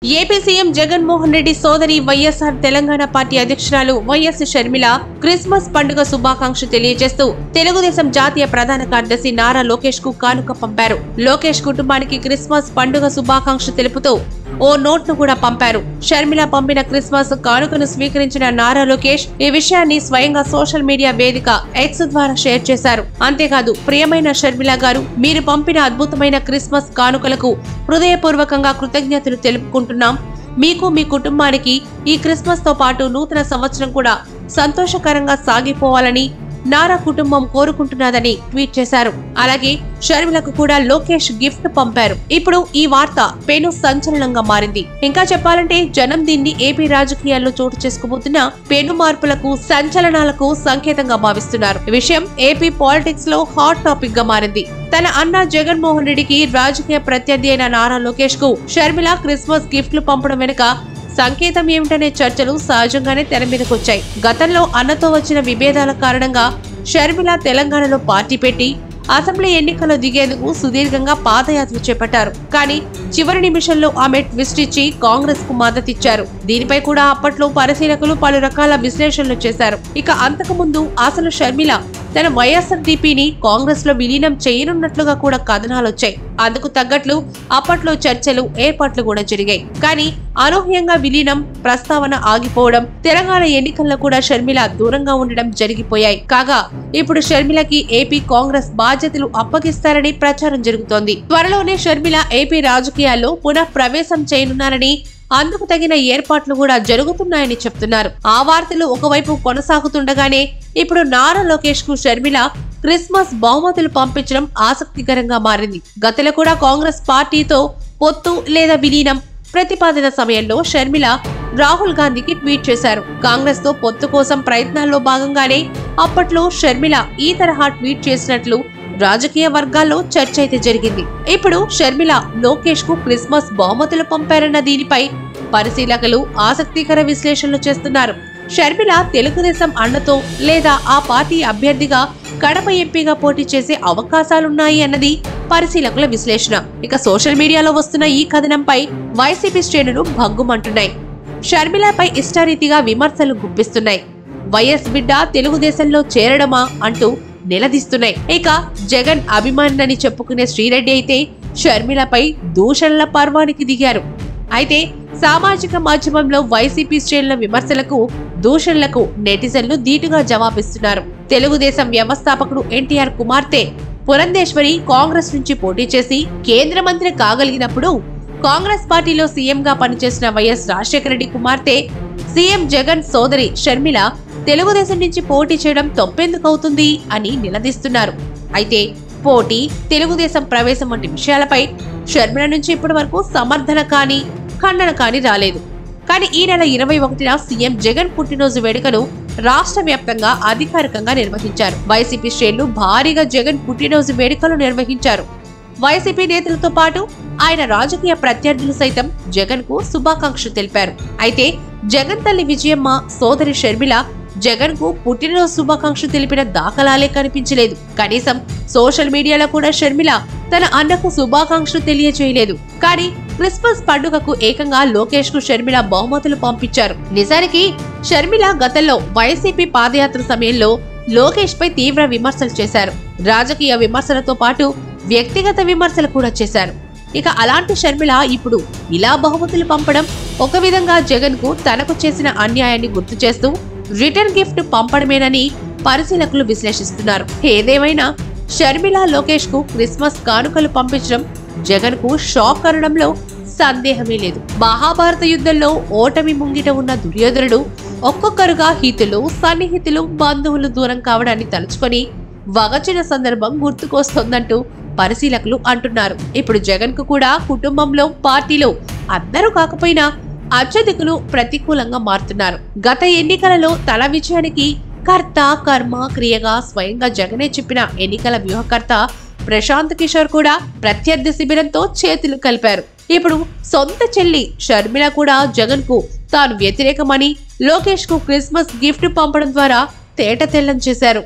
AP CM Jaganmohan Reddy సోదరి YSR Telangana party అధ్యక్షురాలు YS Sharmila Christmas పండుగ శుభాకాంక్షలు తెలియజేస్తూ తెలుగుదేశం జాతీయ ప్రధాన కార్యదర్శి నారా లోకేష్ కు కానుక పంపారు. లోకేష్ కుటుంబానికి క్రిస్మస్ పండుగ శుభాకాంక్షలు తెలుపుతూ ఓ నోట్ ను కూడా పంపారు. షర్మిల పంపిన క్రిస్మస్ కానుకను స్వీకరించిన నారా లోకేష్ ఈ విషయాన్ని స్వయంగా సోషల్ మీడియా వేదిక ఎక్స్ ద్వారా షేర్ చేశారు. అంతేకాదు, ప్రియమైన షర్మిల గారు, మీరు పంపిన అద్భుతమైన క్రిస్మస్ కానుకలకు హృదయపూర్వకంగా కృతజ్ఞతలు తెలుపుకుంటున్నాం. మీకు మీ కుటుంబానికి ఈ క్రిస్మస్ తో పాటు నూతన సంవత్సరం కూడా సంతోషకరంగా సాగిపోవాలని నారా కుటుంబం కోరుకుంటున్నదని ట్వీట్ చేశారు. అలాగే షర్మిలకు కూడా లోకేష్ గిఫ్ట్ పంపారు. ఇప్పుడు ఈ వార్త పెను సంచలనంగా మారింది. ఇంకా చెప్పాలంటే జనం దీన్ని ఏపీ రాజకీయాల్లో చోటు చేసుకోబోతున్న పెను మార్పులకు, సంచలనాలకు సంకేతంగా భావిస్తున్నారు. ఈ విషయం ఏపీ పాలిటిక్స్ లో హాట్ టాపిక్ గా మారింది. తన అన్న జగన్మోహన్ రెడ్డికి రాజకీయ ప్రత్యర్థి అయిన నారా లోకేష్ కు షర్మిల క్రిస్మస్ గిఫ్ట్లు పంపడం వెనుక సంకేతం ఏమిటనే చర్చలు సహజంగానే తెర మీదకొచ్చాయి. గతంలో అన్నతో వచ్చిన విభేదాల కారణంగా షర్మిల తెలంగాణలో పార్టీ పెట్టి అసెంబ్లీ ఎన్నికల్లో దిగేందుకు సుదీర్ఘంగా పాదయాత్ర చేపట్టారు. కానీ చివరి నిమిషంలో ఆమె ట్విస్ట్ ఇచ్చి కాంగ్రెస్ కు మద్దతిచ్చారు. దీనిపై కూడా అప్పట్లో పరిశీలకులు పలు రకాల విశ్లేషణలు చేశారు. ఇక అంతకుముందు అసలు షర్మిల తన వైఎస్ఆర్సీపీని కాంగ్రెస్ లో విలీనం చేయనున్నట్లుగా కూడా కథనాలు వచ్చాయి. అందుకు తగ్గట్లు అప్పట్లో చర్చలు, ఏర్పాట్లు కూడా జరిగాయి. కానీ అనూహ్యంగా విలీనం ప్రస్తావన ఆగిపోవడం, తెలంగాణ ఎన్నికల్లో కూడా షర్మిల దూరంగా ఉండడం జరిగిపోయాయి. కాగా ఇప్పుడు షర్మిలకి ఏపీ కాంగ్రెస్ బాధ్యతలు అప్పగిస్తారని ప్రచారం జరుగుతోంది. త్వరలోనే షర్మిల ఏపీ రాజకీయాల్లో పునః ప్రవేశం చేయనున్నారని, అందుకు తగిన ఏర్పాట్లు కూడా జరుగుతున్నాయని చెప్తున్నారు. ఆ వార్తలు ఒకవైపు కొనసాగుతుండగానే ఇప్పుడు నారా లోకేష్ కు షర్మిల క్రిస్మస్ బహుమతులు పంపించడం ఆసక్తికరంగా మారింది. గతంలో కూడా కాంగ్రెస్ పార్టీతో పొత్తు లేదా విలీనం ప్రతిపాదన సమయంలో షర్మిల రాహుల్ గాంధీకి ట్వీట్ చేశారు. కాంగ్రెస్ తో పొత్తు కోసం ప్రయత్నాల్లో భాగంగానే అప్పట్లో షర్మిల ఈ తరహా ట్వీట్ చేసినట్లు రాజకీయ వర్గాల్లో చర్చ అయితే జరిగింది. ఇప్పుడు షర్మిల లోకేష్ కు క్రిస్మస్ బహుమతులు పంపారన్న దీనిపై పరిశీలకులు ఆసక్తికర విశ్లేషణలు చేస్తున్నారు. షర్మిల తెలుగుదేశం అండతో లేదా ఆ పార్టీ అభ్యర్థిగా కడప ఎంపీగా పోటీ చేసే అవకాశాలున్నాయి అన్నది పరిశీలకుల విశ్లేషణ. ఇక సోషల్ మీడియాలో వస్తున్న ఈ కథనంపై వైసీపీ శ్రేణులు భగ్గుమంటున్నాయి. షర్మిలపై ఇష్టారీతిగా విమర్శలు గుప్పిస్తున్నాయి. వైఎస్ బిడ్డ తెలుగుదేశంలో చేరడమా అంటూ నిలదీస్తున్నాయి. ఇక జగన్ అభిమానిని చెప్పుకునే శ్రీరెడ్డి అయితే షర్మిలపై దూషణల పర్వానికి దిగారు. అయితే సామాజిక మాధ్యమంలో వైసీపీ శ్రేణుల విమర్శలకు, దూషణలకు నెటిజన్లు ధీటుగా జవాబిస్తున్నారు. తెలుగుదేశం వ్యవస్థాపకుడు ఎన్టీఆర్ కుమార్తె పురంధేశ్వరి కాంగ్రెస్ నుంచి పోటీ చేసి కేంద్ర మంత్రి కాగలిగినప్పుడు కాంగ్రెస్ పార్టీలో సీఎంగా పనిచేసిన వైఎస్ రాజశేఖర రెడ్డి కుమార్తె సీఎం జగన్ సోదరి షర్మిల తెలుగుదేశం నుంచి పోటీ చేయడం తప్పెందుకవుతుంది అని నిలదీస్తున్నారు. అయితే పోటీ, తెలుగుదేశం ప్రవేశం వంటి విషయాలపై షర్మిల నుంచి ఇప్పటి వరకు సమర్థన కానీ ఖండన కానీ రాలేదు. కానీ ఈ నెల 21న సీఎం జగన్ పుట్టినరోజు వేడుకను రాష్ట్ర వ్యాప్తంగా అధికారికంగా నిర్వహించారు. వైసీపీ శ్రేణులు భారీగా జగన్ పుట్టినరోజు వేడుకలు నిర్వహించారు. వైసీపీ నేతలతో పాటు ఆయన రాజకీయ ప్రత్యర్థులు సైతం జగన్ కు శుభాకాంక్షలు తెలిపారు. అయితే జగన్ తల్లి విజయమ్మ సోదరి షర్మిల జగన్ కు పుట్టినరోజు శుభాకాంక్షలు తెలిపిన దాఖలాలే కనిపించలేదు. కనీసం సోషల్ మీడియాలో కూడా షర్మిల తన అన్నకు శుభాకాంక్షలు తెలియజేయలేదు. కానీ క్రిస్మస్ పండుగకు ఏకంగా లోకేష్ కు షర్మిల బహుమతులు పంపించారు. నిజానికి షర్మిల గతంలో వైసీపీ పాదయాత్ర సమయంలో లోకేష్ పై తీవ్ర విమర్శలు చేశారు. రాజకీయ విమర్శలతో పాటు వ్యక్తిగత విమర్శలు కూడా చేశారు. ఇక అలాంటి షర్మిల ఇప్పుడు ఇలా బహుమతులు పంపడం ఒక విధంగా జగన్ కు తనకు చేసిన అన్యాయాన్ని గుర్తు చేస్తూ రిటర్న్ గిఫ్ట్ పంపడమేనని పరిశీలకులు విశ్లేషిస్తున్నారు. ఏదేమైనా షర్మిల లోకేష్ కు క్రిస్మస్ కానుకలు పంపించడం జగన్ కు షాక్ అనడంలో సందేహమే లేదు. మహాభారత యుద్ధంలో ఓటమి ముంగిట ఉన్న దుర్యోధనుడు ఒక్కొక్కరుగా హితులు, సన్నిహితులు, బంధువులు దూరం కావడాన్ని తలుచుకొని వగచిన సందర్భం గుర్తుకొస్తోందంటూ పరిశీలకులు అంటున్నారు. ఇప్పుడు జగన్ కు కూడా కుటుంబంలో, పార్టీలో అందరూ కాకపోయినా అత్యధికులు ప్రతికూలంగా మారుతున్నారు. గత ఎన్నికలలో తన విజయానికి కర్త, కర్మ, క్రియగా స్వయంగా జగనే చెప్పిన ఎన్నికల వ్యూహకర్త ప్రశాంత్ కిషోర్ కూడా ప్రత్యర్థి శిబిరంతో చేతులు కలిపారు. ఇప్పుడు సొంత చెల్లి షర్మిల కూడా జగన్ కు తాను వ్యతిరేకమని లోకేష్ కు క్రిస్మస్ గిఫ్ట్ పంపడం ద్వారా తేట తెల్లం చేశారు.